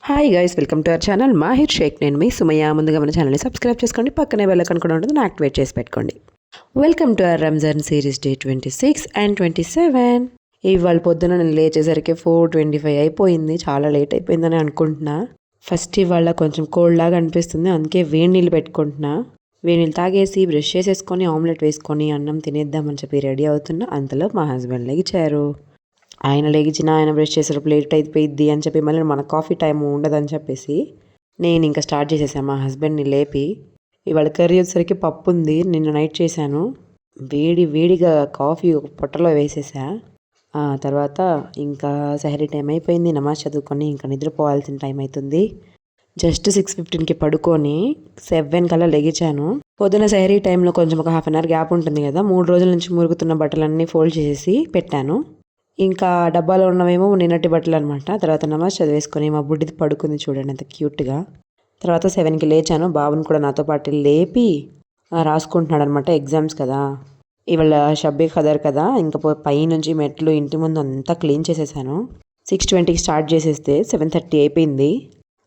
Hi guys, welcome to our channel Mahir Shaikh. నేను మీ Sumayya. ముందుగా మన ఛానల్ని సబ్స్క్రైబ్ చేసుకోండి, పక్కనే బెల్ ఐకాన్ కూడా ఉంటుంది, యాక్టివేట్ చేసి పెట్టుకోండి. Welcome to hour Ramzan series day 26 and 27. ఇవాళ పొద్దున నేను లేచేసరికి 4:25 అయిపోయింది. చాలా లేట్ అయిపోయిందని అనుకుంటున్నా. ఫస్ట్ ఇవాళ కొంచెం కోల్డ్ లాగా అనిపిస్తుంది, అందుకే వేడి నీళ్ళు పెట్టుకుంటున్నా. వేడి నీళ్ళు తాగేసి బ్రష్ చేసేసుకొని ఆమ్లెట్ వేసుకొని అన్నం తినేద్దామని చెప్పి రెడీ అవుతున్నా. అంతలో మా హస్బెండ్ లేచారు. ఆయన లేచిన ఆయన బ్రష్ చేసేటప్పుడు లేట్ అయిపోయిద్ది అని చెప్పి మళ్ళీ మన కాఫీ టైం ఉండదని చెప్పేసి నేను ఇంకా స్టార్ట్ చేసేసాను మా హస్బెండ్ని లేపి. ఇవాళ కర్రీ వచ్చేసరికి పప్పు ఉంది, నిన్న నైట్ చేశాను. వేడిగా కాఫీ ఒక పొట్టలో వేసేసా. తర్వాత ఇంకా సెహరీ టైం అయిపోయింది. నమాజ్ చదువుకొని ఇంకా నిద్రపోవాల్సిన టైం అవుతుంది. జస్ట్ 6:15కి పడుకొని 7 కల్లా లెగిచాను. పొద్దున సెహరీ టైంలో కొంచెం ఒక హాఫ్ అన్ అవర్ గ్యాప్ ఉంటుంది కదా, 3 రోజుల నుంచి మురుగుతున్న బట్టలన్నీ ఫోల్డ్ చేసి పెట్టాను. ఇంకా డబ్బాలో ఉన్నవేమో నిన్నటి బట్టలు అనమాట. తర్వాత నమాజ్ చదివేసుకొని మా బుడ్డిది పడుకుంది, చూడండి ఎంత క్యూట్గా. తర్వాత 7కి లేచాను. బాబుని కూడా నాతో పాటు లేపి రాసుకుంటున్నాడు అనమాట, ఎగ్జామ్స్ కదా. ఇవాళ షబ్బీ ఖదర్ కదా, ఇంకా పైనుంచి మెట్లు ఇంటి ముందు అంతా క్లీన్ చేసేసాను. 6:20కి స్టార్ట్ చేసేస్తే 7:30 అయిపోయింది.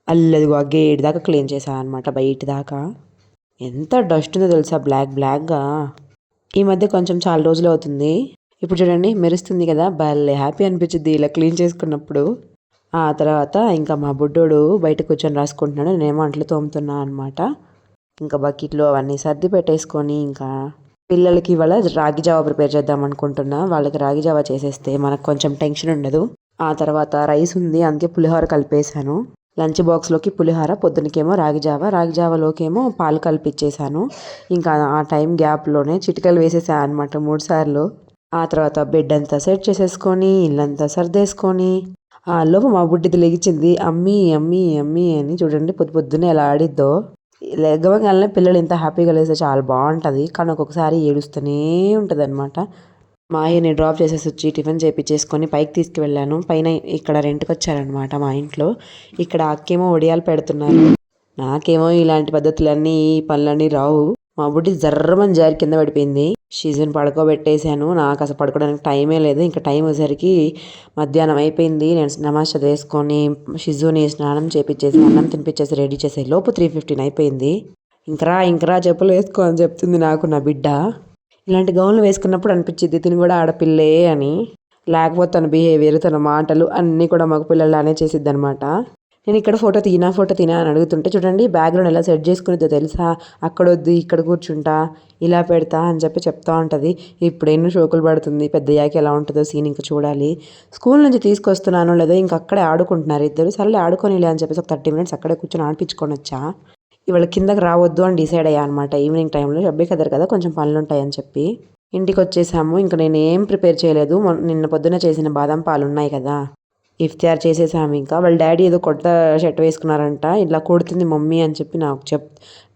అల్లదిగో ఆ గేట్ దాకా క్లీన్ చేశాను అనమాట, బయట దాకా. ఎంత డస్ట్ ఉందో తెలుసా, బ్లాక్గా. ఈ మధ్య కొంచెం చాలా రోజులు అవుతుంది. ఇప్పుడు చూడండి మెరుస్తుంది కదా, భలే హ్యాపీ అనిపించింది ఇలా క్లీన్ చేసుకున్నప్పుడు. ఆ తర్వాత ఇంకా మా బుడ్డోడు బయట కూర్చొని రాసుకుంటున్నాడు, నేనేమో అంట్లు తోముతున్నా అనమాట. ఇంకా బకెట్లో అవన్నీ సర్ది పెట్టేసుకొని ఇంకా పిల్లలకి ఇవాళ రాగి జావా ప్రిపేర్ చేద్దాం అనుకుంటున్నా. వాళ్ళకి రాగి జావా చేసేస్తే మనకు కొంచెం టెన్షన్ ఉండదు. ఆ తర్వాత రైస్ ఉంది, అందుకే పులిహోర కలిపేశాను. లంచ్ బాక్స్లోకి పులిహోర, పొద్దునకేమో రాగి జావాలోకేమో పాలు కలిపిచ్చేసాను. ఇంకా ఆ టైం గ్యాప్లోనే చిటికలు వేసేసాను అనమాట 3 సార్లు. ఆ తర్వాత బెడ్ అంతా సెట్ చేసేసుకొని ఇల్లంతా సర్దేసుకొని లోపు మా బుడ్డిది లెగిచింది. అమ్మీ అమ్మీ అమ్మీ అని చూడండి పొద్దున్నే ఎలా ఆడిద్దో. లెగ్గవగానే పిల్లలు ఇంత హ్యాపీగా లేస్తే చాలా బాగుంటుంది, కానీ ఒక్కొక్కసారి ఏడుస్తూనే ఉంటుంది అనమాట. మా అయ్యని డ్రాప్ చేసేసి వచ్చి టిఫిన్ చేపించేసుకొని పైకి తీసుకువెళ్ళాను. పైన ఇక్కడ రెంట్కి వచ్చారనమాట మా ఇంట్లో. ఇక్కడ అక్కేమో వడియాలు పెడుతున్నారు. నాకేమో ఇలాంటి పద్ధతులన్నీ ఈ పనులన్నీ రావు. మా బుడ్డి జర్రమని జారి కింద పడిపోయింది. షిజుని పడుకోబెట్టేశాను. నాకు అసలు పడుకోవడానికి టైమే లేదు. ఇంకా టైం వచ్చేసరికి మధ్యాహ్నం అయిపోయింది. నేను నమాజ్ చదివేసుకొని షిజుని స్నానం చేపించేసి అన్నం తినిపించేసి రెడీ చేసే లోపు 3:15 అయిపోయింది. ఇంకరా చెప్పులు వేసుకో అని చెప్తుంది నాకు నా బిడ్డ. ఇలాంటి గౌన్లు వేసుకున్నప్పుడు అనిపించింది తిని కూడా ఆడపిల్లే అని. లేకపోతే తన బిహేవియర్, తన మాటలు అన్నీ కూడా మగ పిల్లలానే చేసిద్ది అనమాట. నేను ఇక్కడ ఫోటో తీనా అని అడుగుతుంటే చూడండి బ్యాక్గ్రౌండ్ ఎలా సెట్ చేసుకునేదో తెలుసా. అక్కడ వద్దు ఇక్కడ కూర్చుంటా, ఇలా పెడతా అని చెప్తా ఉంటుంది. ఇప్పుడు ఎన్నో షోకులు పడుతుంది, పెద్దయ్యాకి ఎలా ఉంటుందో సీన్ ఇంకా చూడాలి. స్కూల్ నుంచి తీసుకొస్తున్నాను లేదా ఇంకా అక్కడే ఆడుకుంటున్నారు ఇద్దరు. సర్లే ఆడుకోనిలే అని చెప్పేసి ఒక 30 minutes అక్కడే కూర్చొని ఆడిపించుకొని వచ్చా. ఇవాళ కిందకి రావద్దు అని డిసైడ్ అయ్యా అనమాట. ఈవినింగ్ టైంలో షబ్బీ ఖదర్ కదా, కొంచెం పనులు ఉంటాయని చెప్పి ఇంటికి వచ్చేసాము. ఇంకా నేను ఏం ప్రిపేర్ చేయలేదు. నిన్న పొద్దున చేసిన బాదం పాలు ఉన్నాయి కదా, ఇఫ్తార్ చేసేసాము. ఇంకా వాళ్ళ డాడీ ఏదో కొత్త షర్ట్ వేసుకున్నారంట, ఇలా కొడుతుంది మమ్మీ అని చెప్పి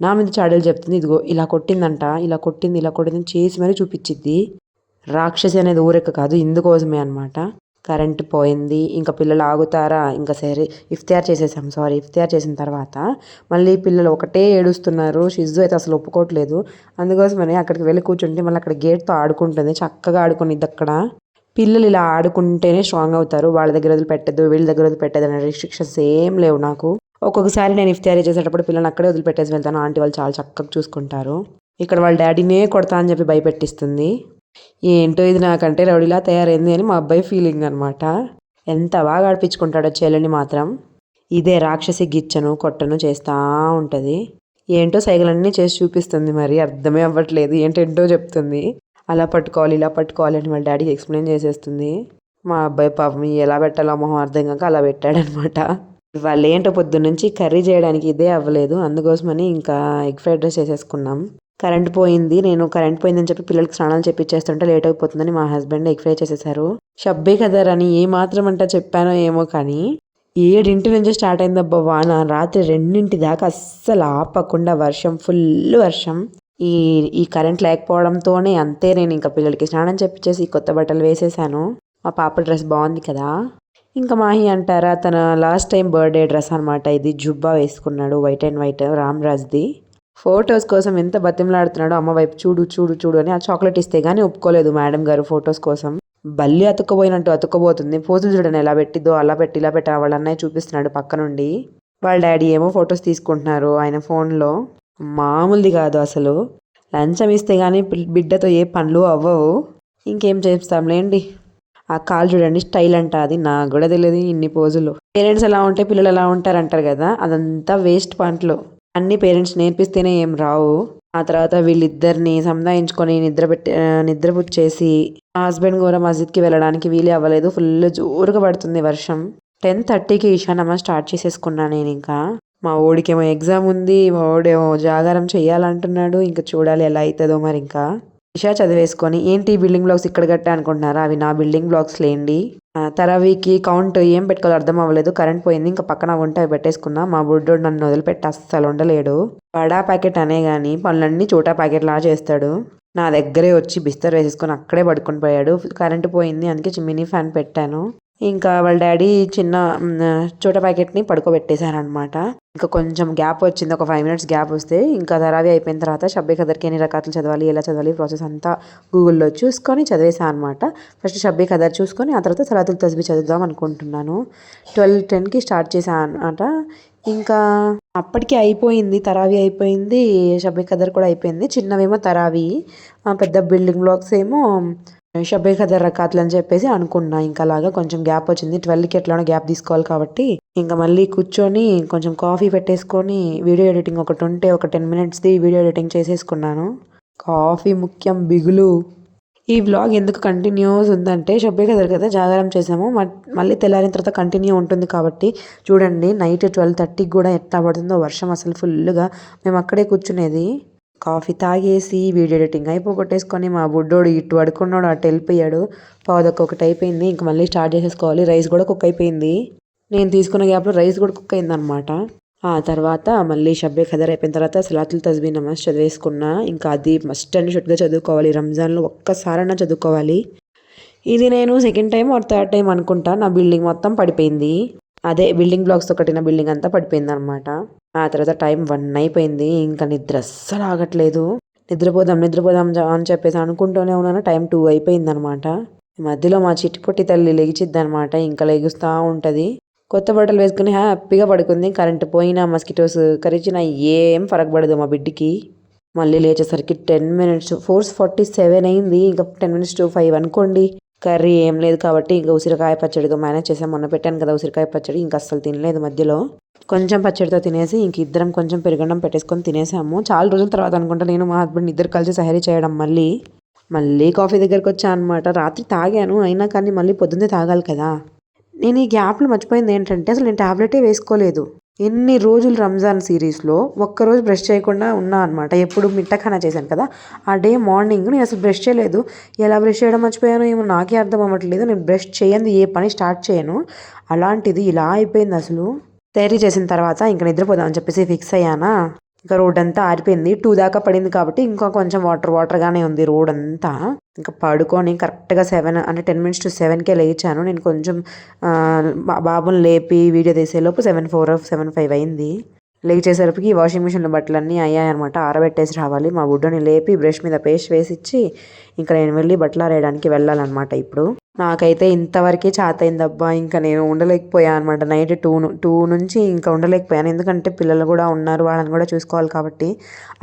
నా మీద చాడీలు చెప్తుంది. ఇదిగో ఇలా కొట్టిందంట, ఇలా కొట్టింది చేసి మరీ చూపించిద్ది. రాక్షసి అనేది ఊరెక్క కాదు, ఇందుకోసమే అనమాట. కరెంట్ పోయింది. ఇంకా పిల్లలు ఆగుతారా, ఇంకా సరే ఇఫ్తార్ చేసిన తర్వాత మళ్ళీ పిల్లలు ఒకటే ఏడుస్తున్నారు. షిజు అయితే అసలు ఒప్పుకోవట్లేదు. అందుకోసమని అక్కడికి వెళ్ళి కూర్చుంటే మళ్ళీ అక్కడ గేట్తో ఆడుకుంటుంది, చక్కగా ఆడుకునిద్ది అక్కడ. పిల్లలు ఇలా ఆడుకుంటేనే స్ట్రాంగ్ అవుతారు. వాళ్ళ దగ్గర వదిలిపెట్టద్దు, వీళ్ళ దగ్గర వదిలిపెట్టదు అనే రిస్ట్రిక్షన్స్ ఏం లేవు నాకు. ఒక్కొక్కసారి నేను ఇఫ్తారీ చేసేటప్పుడు పిల్లల్ని అక్కడే వదిలిపెట్టేసి వెళ్తాను. ఆంటీ వాళ్ళు చాలా చక్కగా చూసుకుంటారు. ఇక్కడ వాళ్ళ డాడీనే కొడతా అని చెప్పి భయపెట్టిస్తుంది. ఏంటో ఇది నాకంటే రౌడీలా తయారైంది అని మా అబ్బాయి ఫీలింగ్ అనమాట. ఎంత బాగా ఆడిపించుకుంటాడో చెల్లెని మాత్రం. ఇదే రాక్షసి గిచ్చను కొట్టను చేస్తూ ఉంటుంది. ఏంటో సైకిలన్నీ చేసి చూపిస్తుంది, మరి అర్థమే అవ్వట్లేదు, ఏంటో చెప్తుంది. అలా పట్టుకోవాలి ఇలా పట్టుకోవాలి అని వాళ్ళ డాడీకి ఎక్స్ప్లెయిన్ చేసేస్తుంది. మా అబ్బాయి పాపం ఎలా పెట్టాలో మొహం అర్థం కాక అలా పెట్టాడనమాట. వాళ్ళు ఏంటో పొద్దున్నుంచి కర్రీ చేయడానికి ఇదే అవ్వలేదు, అందుకోసమని ఇంకా ఎగ్ ఫ్రైడ్ రైస్ చేసేసుకున్నాం. కరెంట్ పోయిందని చెప్పి పిల్లలకి స్నానాలు చేపించేస్తుంటే లేట్ అయిపోతుందని మా హస్బెండ్ ఎగ్ ఫ్రై చేసేసారు. షబ్బీ ఖదర్ అని ఏ మాత్రం అంట చెప్పానో ఏమో కానీ 7 నుంచి స్టార్ట్ అయిందబ్బా వాన. రాత్రి 2 దాకా అస్సలు ఆపకుండా వర్షం, ఫుల్ వర్షం. ఈ కరెంట్ లేకపోవడంతోనే అంతే. నేను ఇంకా పిల్లలకి స్నానం చెప్పించేసి కొత్త బట్టలు వేసేసాను. మా పాప డ్రెస్ బాగుంది కదా. ఇంకా మాహి అంటారా, తన లాస్ట్ టైం బర్త్డే డ్రెస్ అనమాట ఇది. జుబ్బా వేసుకున్నాడు, వైట్ అండ్ వైట్, రామ్రాజ్ది. ఫొటోస్ కోసం ఎంత బతిమలాడుతున్నాడో, అమ్మ వైపు చూడు అని. ఆ చాక్లెట్ ఇస్తే కానీ ఒప్పుకోలేదు మేడం గారు ఫొటోస్ కోసం. బల్లి అతుక్కపోయినట్టు అతుక్కపోతుంది. పోజులు చూడండి ఎలా పెట్టిద్దో, అలా పెట్టి ఇలా పెట్టి వాళ్ళ అన్నయ్య చూపిస్తున్నాడు పక్క నుండి. వాళ్ళ డాడీ ఏమో ఫొటోస్ తీసుకుంటున్నారు ఆయన ఫోన్లో. మామూలుది కాదు అసలు. లంచం ఇస్తే కానీ బిడ్డతో ఏ పనులు అవ్వవు. ఇంకేం చేస్తాంలేండి. ఆ కాలు చూడండి స్టైల్ అంట, అది నాకు కూడా తెలియదు ఇన్ని పోజులు. పేరెంట్స్ ఎలా ఉంటే పిల్లలు ఎలా ఉంటారు అంటారు కదా, అదంతా వేస్ట్ పంటలు. అన్ని పేరెంట్స్ నేర్పిస్తేనే ఏం రావు. ఆ తర్వాత వీళ్ళిద్దరిని సంధాయించుకొని నిద్రపుచ్చేసి మా హస్బెండ్ కూడా మస్జిద్కి వెళ్ళడానికి వీలే అవ్వలేదు. ఫుల్ జోరుగా పడుతుంది వర్షం. 10:30కి ఈశానమ్మ స్టార్ట్ చేసేసుకున్నా నేను. ఇంకా మా ఓడికేమో ఎగ్జామ్ ఉంది, మా ఓడేమో జాగారం చెయ్యాలంటున్నాడు. ఇంకా చూడాలి ఎలా అవుతుందో మరి. ఇంకా ఇషా చదివేసుకొని ఏంటి బిల్డింగ్ బ్లాక్స్ ఇక్కడ కట్టా అనుకుంటున్నారా, అవి నా బిల్డింగ్ బ్లాక్స్ లేండి. తరవీకి కౌంట్ ఏం పెట్టుకోవాలో అర్థం అవ్వలేదు, కరెంట్ పోయింది. ఇంకా పక్కన వంట అవి పెట్టేసుకున్నా. మా బుడ్డోడు నన్ను వదిలిపెట్టి అస్సలు ఉండలేడు. బడా ప్యాకెట్ అనే కానీ పనులన్నీ చోటా ప్యాకెట్ లా చేస్తాడు. నా దగ్గరే వచ్చి బిస్తర్ వేసేసుకొని అక్కడే పడుకొని పోయాడు. కరెంట్ పోయింది, అందుకే మినీ ఫ్యాన్ పెట్టాను. ఇంకా వాళ్ళ డాడీ చిన్న చోటా ప్యాకెట్ని పడుకోబెట్టేశారనమాట. ఇంకా కొంచెం గ్యాప్ వచ్చింది, ఒక 5 minutes గ్యాప్ వస్తే ఇంకా తరావి అయిపోయిన తర్వాత షబ్బే ఖదర్కి ఎన్ని రకాలు చదవాలి, ఎలా చదవాలి, ప్రాసెస్ అంతా గూగుల్లో చూసుకొని చదివేసాను అనమాట. ఫస్ట్ షబ్బే ఖదర్ చూసుకొని ఆ తర్వాత సలాతుల్ తస్బీ చదువుదాం అనుకుంటున్నాను. 12:10కి స్టార్ట్ చేశాను అనమాట. ఇంకా అప్పటికి అయిపోయింది, తరావి అయిపోయింది, షబ్బే ఖదర్ కూడా అయిపోయింది. చిన్నవేమో తరావి, పెద్ద బిల్డింగ్ బ్లాక్స్ ఏమో షబ్బే ఖదర్ రకాతులు అని చెప్పేసి అనుకున్నా. ఇంకా అలాగా కొంచెం గ్యాప్ వచ్చింది. 12కి ఎట్లానో గ్యాప్ తీసుకోవాలి కాబట్టి ఇంకా మళ్ళీ కూర్చొని కొంచెం కాఫీ పెట్టేసుకొని వీడియో ఎడిటింగ్ ఒకటి ఉంటే ఒక 10 minutesది వీడియో ఎడిటింగ్ చేసేసుకున్నాను. కాఫీ ముఖ్యం బిగులు. ఈ వ్లాగ్ ఎందుకు కంటిన్యూస్ ఉందంటే షబ్బే ఖదర్ కదా జాగారం చేసాము, మళ్ళీ తెల్లారిన తర్వాత కంటిన్యూ ఉంటుంది కాబట్టి చూడండి. నైట్ 12:30కి కూడా ఎట్లా పడుతుందో వర్షం అసలు ఫుల్గా. మేము అక్కడే కూర్చునేది. కాఫీ తాగేసి వీడియో ఎడిటింగ్ అయిపోగొట్టేసుకొని మా బుడ్డోడు ఇటు పడుకున్నాడు, అటు వెళ్ళిపోయాడు. ఒకటి అయిపోయింది. ఇంక మళ్ళీ స్టార్ట్ చేసేసుకోవాలి. రైస్ కూడా కుక్ అయిపోయింది. నేను తీసుకున్న గ్యాప్లో రైస్ కూడా కుక్ అయిందనమాట. ఆ తర్వాత మళ్ళీ షబ్బే ఖదర్ అయిపోయిన తర్వాత సలాతుల్ తస్బీ నమాజ్ చదివేసుకున్నా. ఇంకా అది మస్ట్ అండ్ షుడ్గా చదువుకోవాలి. రంజాన్లో ఒక్కసారైనా చదువుకోవాలి. ఇది నేను second time or third time అనుకుంటా. నా బిల్డింగ్ మొత్తం పడిపోయింది. అదే బిల్డింగ్ బ్లాక్స్తో కట్టిన బిల్డింగ్ అంతా పడిపోయింది అనమాట. ఆ తర్వాత టైం 1 అయిపోయింది. ఇంకా నిద్ర అస్సలు ఆగట్లేదు. నిద్రపోదాం అని చెప్పేసి అనుకుంటూనే ఉన్నాను. టైం 2 అయిపోయింది అనమాట. మధ్యలో మా చిట్టిపొట్టి తల్లి లెగిచిద్ది అనమాట. ఇంకా లెగుస్తూ ఉంటుంది. కొత్త బట్టలు వేసుకుని హ్యాపీగా పడుకుంది. కరెంటు పోయినా మస్కిటోస్ కరిచినా ఏం ఫరక్ పడదు మా బిడ్డకి. మళ్ళీ లేచేసరికి 10 minutes 4:47 అయింది. ఇంకా 10 minutes to 5 అనుకోండి. కర్రీ ఏం లేదు కాబట్టి ఇంకా ఉసిరికాయ పచ్చడితో మేనేజ్ చేసాం. మొన్న పెట్టాను కదా ఉసిరికాయ పచ్చడి, ఇంకా అస్సలు తినలేదు మధ్యలో. కొంచెం పచ్చడితో తినేసి ఇంక ఇద్దరం కొంచెం పెరుగన్నం పెట్టేసుకొని తినేసాము. చాలా రోజుల తర్వాత అనుకుంటా నేను మా హస్బెండ్ ఇద్దరు కలిసి సహరీ చేయడం. మళ్ళీ కాఫీ దగ్గరికి వచ్చా అనమాట. రాత్రి తాగాను, అయినా కానీ మళ్ళీ పొద్దున్నే తాగాలి కదా. నేను ఈ గ్యాప్లో మర్చిపోయింది ఏంటంటే అసలు నేను టాబ్లెటే వేసుకోలేదు. ఎన్ని రోజులు రంజాన్ సిరీస్లో ఒక్కరోజు బ్రష్ చేయకుండా ఉన్నా అనమాట. ఎప్పుడు మిట్టఖానా చేశాను కదా, ఆ డే మార్నింగ్ నేను అసలు బ్రష్ చేయలేదు. ఎలా బ్రష్ చేయడం మర్చిపోయాను ఏమో నాకే అర్థం అవ్వట్లేదు. నేను బ్రష్ చేయంది ఏ పని స్టార్ట్ చేయను. అలాంటిది ఇలా అయిపోయింది అసలు. తయారీ చేసిన తర్వాత ఇంకా నిద్రపోదామని చెప్పేసి ఫిక్స్ అయ్యానా. ఇంకా రోడ్ అంతా ఆరిపోయింది. 2 దాకా పడింది కాబట్టి ఇంకా కొంచెం వాటర్గానే ఉంది రోడ్ అంతా. ఇంకా పడుకొని కరెక్ట్గా 7 అంటే 10 minutes to 7కే లేచాను. నేను కొంచెం బాబుని లేపి వీడియో తీసేలోపు 7:04 7:05 అయింది. లేచేసరికి వాషింగ్ మిషన్లో బట్టలన్నీ అయ్యాయన్నమాట. ఆరబెట్టేసి రావాలి. మా బుడ్డని లేపి బ్రష్ మీద పేస్ట్ వేసి ఇచ్చి ఇంకా నేను వెళ్ళి బట్టలు ఆరేయడానికి వెళ్ళాలన్నమాట. ఇప్పుడు నాకైతే ఇంతవరకే చాతయిందబ్బా. ఇంకా నేను ఉండలేకపోయాను అనమాట. నైట్ 2 నుంచి ఇంకా ఉండలేకపోయాను. ఎందుకంటే పిల్లలు కూడా ఉన్నారు, వాళ్ళని కూడా చూసుకోవాలి కాబట్టి.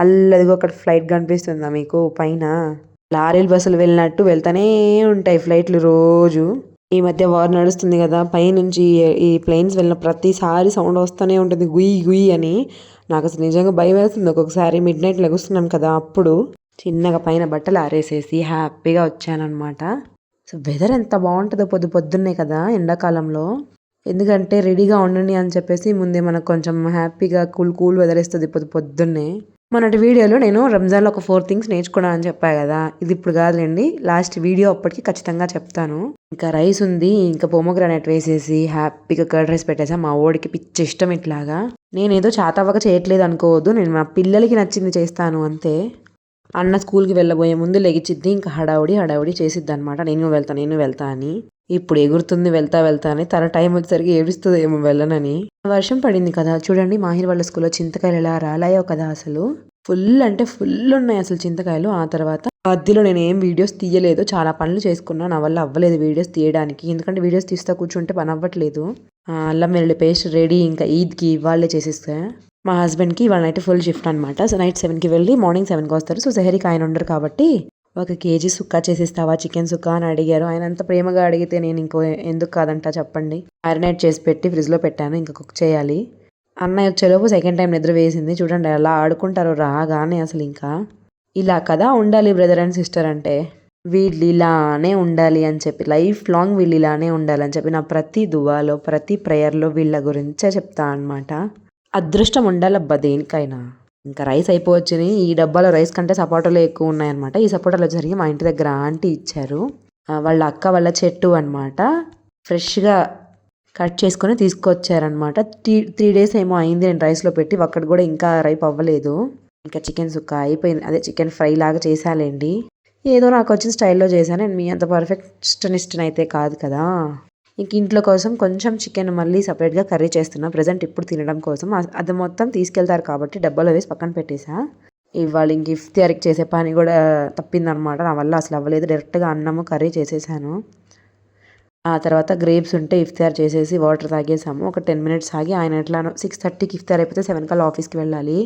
అల్లదిగో అక్కడ ఫ్లైట్ కనిపిస్తుందా మీకు పైన? లారీలు బస్సులు వెళ్ళినట్టు వెళ్తానే ఉంటాయి ఫ్లైట్లు రోజు. ఈ మధ్య వార్ నడుస్తుంది కదా, పైనుంచి ఈ ప్లేన్స్ వెళ్ళిన ప్రతిసారి సౌండ్ వస్తూనే ఉంటుంది గుయ్ గుయ్ అని. నాకు అసలు నిజంగా భయం వేస్తుంది ఒక్కొక్కసారి. మిడ్-నైట్ లెగుస్తున్నాం కదా, అప్పుడు చిన్నగా పైన బట్టలు ఆరేసేసి హ్యాపీగా వచ్చానమాట. సో వెదర్ ఎంత బాగుంటుందో పొద్దున్నే కదా ఎండాకాలంలో. ఎందుకంటే రెడీగా ఉండండి అని చెప్పేసి ముందే మనకు కొంచెం హ్యాపీగా కూల్ వెదర్ ఇస్తుంది పొద్దున్నే. మొన్నటి వీడియోలో నేను రంజాన్లో ఒక 4 things నేర్చుకున్నాను అని చెప్పా కదా, ఇది ఇప్పుడు కాదులేండి, లాస్ట్ వీడియో అప్పటికి ఖచ్చితంగా చెప్తాను. ఇంకా రైస్ ఉంది, ఇంకా పోమోగ్రానైట్ వేసేసి హ్యాపీగా కర్డ్ రైస్ పెట్టేసా. మా ఓడికి పిచ్చి ఇష్టం ఇట్లాగా. నేనేదో చాతవ్వక చేయట్లేదు అనుకోవద్దు, నేను మా పిల్లలకి నచ్చింది చేస్తాను అంతే. అన్న స్కూల్కి వెళ్ళబోయే ముందు లెగిచిద్ది, ఇంకా హడావుడి చేసిద్ది అనమాట. నేను వెళ్తా అని. ఇప్పుడు ఎగురుతుంది వెళ్తా అని. తన టైం వచ్చేసరికి ఏడుస్తుంది ఏమో వెళ్ళనని. వర్షం పడింది కదా చూడండి, మాహిర్ వాళ్ళ స్కూల్లో చింతకాయలు ఎలా రాలాయో కదా అసలు. ఫుల్ అంటే ఫుల్ ఉన్నాయి అసలు చింతకాయలు. ఆ తర్వాత మధ్యలో నేను ఏం వీడియోస్ తీయలేదు, చాలా పనులు చేసుకున్నా, నా వల్ల అవ్వలేదు వీడియోస్ తీయడానికి, ఎందుకంటే వీడియోస్ తీస్తా కూర్చుంటే పని అవ్వట్లేదు. అల్లం వెల్లుల్లి పేస్ట్ రెడీ, ఇంకా ఈద్కి ఇవాళే చేసేస్తా. మా హస్బెండ్కి ఇవాళ నైట్ ఫుల్ షిఫ్ట్ అనమాట. సో నైట్ 7కి వెళ్ళి మార్నింగ్ 7కి వస్తారు. సో సెహరికి ఆయన ఉండరు కాబట్టి 1 కేజీ సుక్కా చేసిస్తావా, చికెన్ సుక్కా అని అడిగారు. ఆయన అంత ప్రేమగా అడిగితే నేను ఇంకో ఎందుకు కాదంట చెప్పండి. మ్యారినేట్ చేసి పెట్టి ఫ్రిడ్జ్లో పెట్టాను, ఇంకా కుక్ చేయాలి. అన్నయ్య వచ్చేలోపు సెకండ్ టైం నిద్ర వేసింది. చూడండి ఎలా ఆడుకుంటారో రాగానే. అసలు ఇంకా ఇలా కదా ఉండాలి బ్రదర్ అండ్ సిస్టర్ అంటే, వీళ్ళు ఇలానే ఉండాలి అని చెప్పి, లైఫ్ లాంగ్ వీళ్ళు ఇలానే ఉండాలని చెప్పి నా ప్రతి దువాలో ప్రతి ప్రేయర్లో వీళ్ళ గురించే చెప్తా అనమాట. అదృష్టం ఉండాలబ్బా దేనికైనా. ఇంకా రైస్ అయిపోవచ్చుని. ఈ డబ్బాలో రైస్ కంటే సపోటాలు ఎక్కువ ఉన్నాయన్నమాట. ఈ సపోటాలు వచ్చేసరికి మా ఇంటి దగ్గర ఆంటీ ఇచ్చారు. వాళ్ళ అక్క వాళ్ళ చెట్టు అనమాట. ఫ్రెష్గా కట్ చేసుకొని తీసుకొచ్చారనమాట. 3 డేస్ ఏమో అయింది నేను రైస్లో పెట్టి, ఒక్కటి కూడా ఇంకా రైప్ అవ్వలేదు. ఇంకా చికెన్ సుక్క అయిపోయింది, అదే చికెన్ ఫ్రై లాగా చేసాలేండి. ఏదో నాకు వచ్చిన స్టైల్లో చేశాను. నేను మీ అంత పర్ఫెక్షనిస్ట్ అయితే కాదు కదా. ఇంక ఇంట్లో కోసం కొంచెం చికెన్ మళ్ళీ సపరేట్గా కర్రీ చేస్తున్నా ప్రజెంట్ ఇప్పుడు తినడం కోసం. అది మొత్తం తీసుకెళ్తారు కాబట్టి డబ్బాలో వేసి పక్కన పెట్టేసా. ఇవాళ ఇంక ఇఫ్తియార్కి చేసే పని కూడా తప్పిందనమాట, నా వల్ల అసలు అవ్వలేదు. డైరెక్ట్గా అన్నము కర్రీ చేసేసాను. ఆ తర్వాత గ్రేప్స్ ఉంటే ఇఫ్తార్ చేసేసి వాటర్ తాగేసాము. ఒక 10 మినిట్స్ ఆగి ఆయన ఎట్లానో 6:30కి ఇఫ్తార్ అయిపోతే 7 కల్లా ఆఫీస్కి వెళ్ళాలి.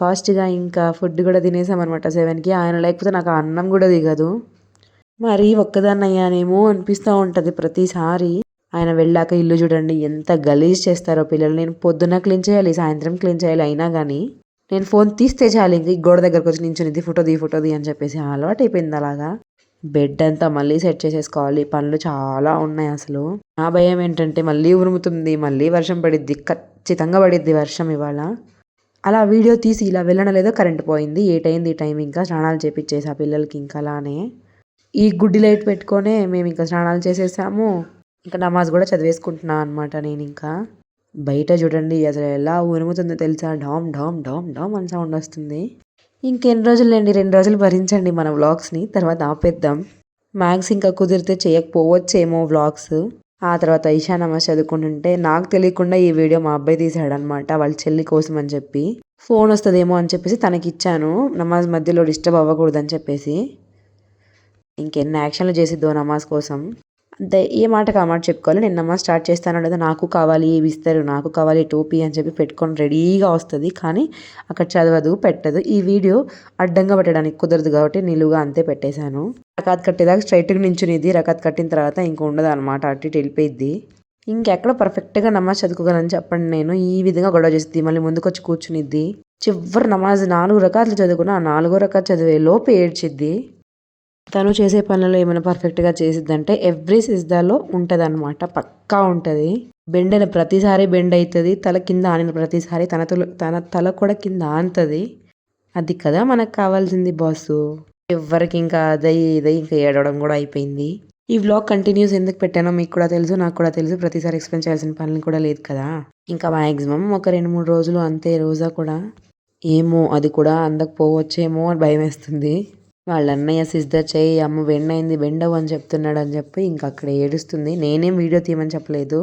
ఫాస్ట్గా ఇంకా ఫుడ్ కూడా తినేసామన్నమాట 7కి. ఆయన లేకపోతే నాకు అన్నం కూడా దిగదు. మరి ఒక్కదాన్ని అయ్యానేమో అనిపిస్తూ ఉంటుంది ప్రతిసారి. ఆయన వెళ్ళాక ఇల్లు చూడండి ఎంత గలీజ్ చేస్తారో పిల్లలు. నేను పొద్దున్న క్లీన్ చేయాలి, సాయంత్రం క్లీన్ చేయాలి, అయినా కానీ నేను ఫోన్ తీస్తే చాలు ఇంక గోడ దగ్గరకు వచ్చి నించునిది ఫోటో ది అని చెప్పేసి అలవాటు అయిపోయింది అలాగా. బెడ్ అంతా మళ్ళీ సెట్ చేసేసుకోవాలి, పనులు చాలా ఉన్నాయి అసలు. నా భయం ఏంటంటే మళ్ళీ ఉరుముతుంది, మళ్ళీ వర్షం పడిద్ది, ఖచ్చితంగా పడిద్ది వర్షం ఇవాళ. అలా వీడియో తీసి ఇలా వెళ్ళడం లేదో కరెంట్ పోయింది. 8 అయింది ఈ టైం. ఇంకా స్నానాలు చేపించేసి ఆ పిల్లలకి ఇంకా అలానే ఈ గుడ్డి లైట్ పెట్టుకొనే మేము ఇంకా స్నానాలు చేసేసాము. ఇంకా నమాజ్ కూడా చదివేసుకుంటున్నాను అనమాట నేను. ఇంకా బయట చూడండి అసలు ఎలా ఉరుముతుందో తెలుసా, డామ్ డామ్ డామ్ డామ్ అని సౌండ్ వస్తుంది. ఇంకెన్ని రోజులండి, 2 రోజులు భరించండి మన వ్లాగ్స్ని, తర్వాత ఆపేద్దాం. మ్యాథ్స్ ఇంకా కుదిరితే చేయకపోవచ్చేమో వ్లాగ్స్. ఆ తర్వాత ఇషా నమాజ్ చదువుకుంటుంటే నాకు తెలియకుండా ఈ వీడియో మా అబ్బాయి తీసాడనమాట, వాళ్ళ చెల్లి కోసం అని చెప్పి. ఫోన్ వస్తుందేమో అని చెప్పేసి తనకి ఇచ్చాను, నమాజ్ మధ్యలో డిస్టర్బ్ అవ్వకూడదని చెప్పేసి. ఇంకెన్ని యాక్షన్లు చేసిద్దో నమాజ్ కోసం. అంతే, ఏ మాటకు ఆ మాట చెప్పుకోవాలి. నేను నమాజ్ స్టార్ట్ చేస్తాను లేదా నాకు కావాలి ఇవి ఇస్తారు, నాకు కావాలి టోపీ అని చెప్పి పెట్టుకొని రెడీగా వస్తుంది. కానీ అక్కడ చదవదు, పెట్టదు. ఈ వీడియో అడ్డంగా పెట్టడానికి కుదరదు కాబట్టి నిలువుగా అంతే పెట్టేశాను. రకాత్ కట్టేదాకా స్ట్రైట్గా నించునిద్ది. రకాత్ కట్టిన తర్వాత ఇంక ఉండదు అనమాట, అటు ఇటు వెళ్ళిపోయిద్ది. ఇంకెక్కడ పర్ఫెక్ట్గా నమాజ్ చదువుకోగలని చెప్పండి. నేను ఈ విధంగా గొడవ చేస్తుంది, మళ్ళీ ముందుకొచ్చి కూర్చునిద్ది. చివరి నమాజ్ 4 రకాతులు చదువుకున్న ఆ 4గో రకాత్ చదివే లోపు ఏడ్చిద్ది. తను చేసే పనులలో ఏమైనా పర్ఫెక్ట్గా చేసిద్దంటే ఎవ్రీ సిజ్దాలో ఉంటుంది అనమాట, పక్కా ఉంటుంది. బెండ్ అయిన ప్రతిసారి బెండ్ అవుతుంది, తల కింద ఆనిన ప్రతిసారి తన తల కూడా కింద ఆనుతుంది. అది కదా మనకు కావాల్సింది బాసు. ఎవరికి ఇంకా అదై ఇంకా ఏడవడం కూడా అయిపోయింది. ఈ వ్లాగ్ కంటిన్యూస్ ఎందుకు పెట్టానో మీకు కూడా తెలుసు, నాకు కూడా తెలుసు. ప్రతిసారి ఎక్స్ప్లెయిన్ చేయాల్సిన పనులు కూడా లేదు కదా. ఇంకా మ్యాక్సిమం ఒక 2-3 రోజులు అంతే. రోజా కూడా ఏమో అది కూడా అందకపోవచ్చేమో అని భయం వేస్తుంది. వాళ్ళ అన్నయ్య సిస్దా చేయి అమ్మ బెండ్ అయింది, బెండవు అని చెప్తున్నాడు అని చెప్పి ఇంకా అక్కడ ఏడుస్తుంది. నేనేం వీడియో తీయమని చెప్పలేదు,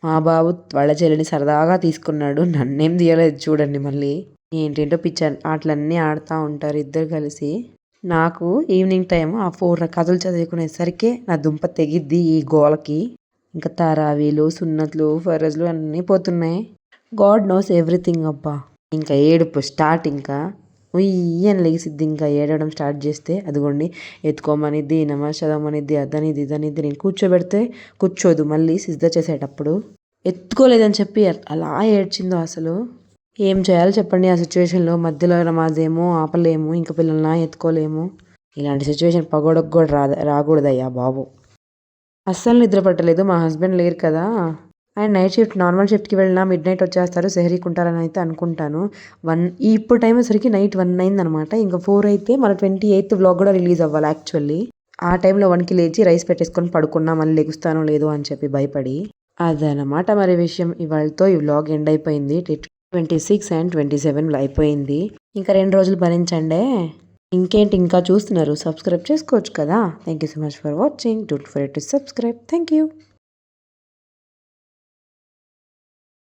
మా బాబు వాళ్ళ చెల్లిని సరదాగా తీసుకున్నాడు, నన్నేం తీయలేదు. చూడండి మళ్ళీ ఏంటేంటో పిచ్చి ఆటలన్నీ ఆడుతూ ఉంటారు ఇద్దరు కలిసి. నాకు ఈవినింగ్ టైం ఆ 4 కథలు చదువుకునేసరికి నా దుంప తెగిద్ది ఈ గోలకి. ఇంకా తరావీలు, సున్నత్లు, ఫరజ్లు అన్నీ పోతున్నాయి. గాడ్ నోస్ ఎవ్రీథింగ్ అబ్బా. ఇంకా ఏడుపు స్టార్ట్. ఇంకా ఉయ్యని లేసిద్ది ఇంకా ఏడవడం స్టార్ట్ చేస్తే. అదిగోండి ఎత్తుకోమనిద్ది, నమాజ్ చదవమనిద్ది, అదనిది ఇదనిద్ది. నేను కూర్చోబెడితే కూర్చోదు, మళ్ళీ సిద్ధ చేసేటప్పుడు ఎత్తుకోలేదని చెప్పి అలా ఏడ్చిందో అసలు. ఏం చేయాలో చెప్పండి ఆ సిచ్యువేషన్లో. మధ్యలో నమాజ్ ఏమో ఆపలేము, ఇంకా పిల్లల్ని ఎత్తుకోలేము. ఇలాంటి సిచ్యువేషన్ పగోడకు కూడా రాకూడదయ్యా బాబు. అస్సలు నిద్ర పట్టలేదు. మా హస్బెండ్ లేరు కదా, ఆయన నైట్ షిఫ్ట్, నార్మల్ షిఫ్ట్కి వెళ్ళినా మిడ్ నైట్ వచ్చేస్తారు, సెహరీకి ఉంటారని అయితే అనుకుంటాను. ఇప్పుడు టైం వచ్చేసరికి నైట్ 1 అయిందనమాట. ఇంకా 4 అయితే మన 28th వ్లాగ్ కూడా రిలీజ్ అవ్వాలి యాక్చువల్లీ. ఆ టైంలో 1కి లేచి రైస్ పెట్టేసుకొని పడుకున్నా, మళ్ళీ లెగుస్తానో లేదో అని చెప్పి భయపడి. అదనమాట మరి విషయం. ఇవాళతో ఈ వ్లాగ్ ఎండ్ అయిపోయింది. 26 and 27 అయిపోయింది. ఇంకా 2 రోజులు భరించండి. ఇంకేంటి ఇంకా చూస్తున్నారు, సబ్స్క్రైబ్ చేసుకోవచ్చు కదా. Thank you so much for watching. Don't forget to subscribe. Thank you.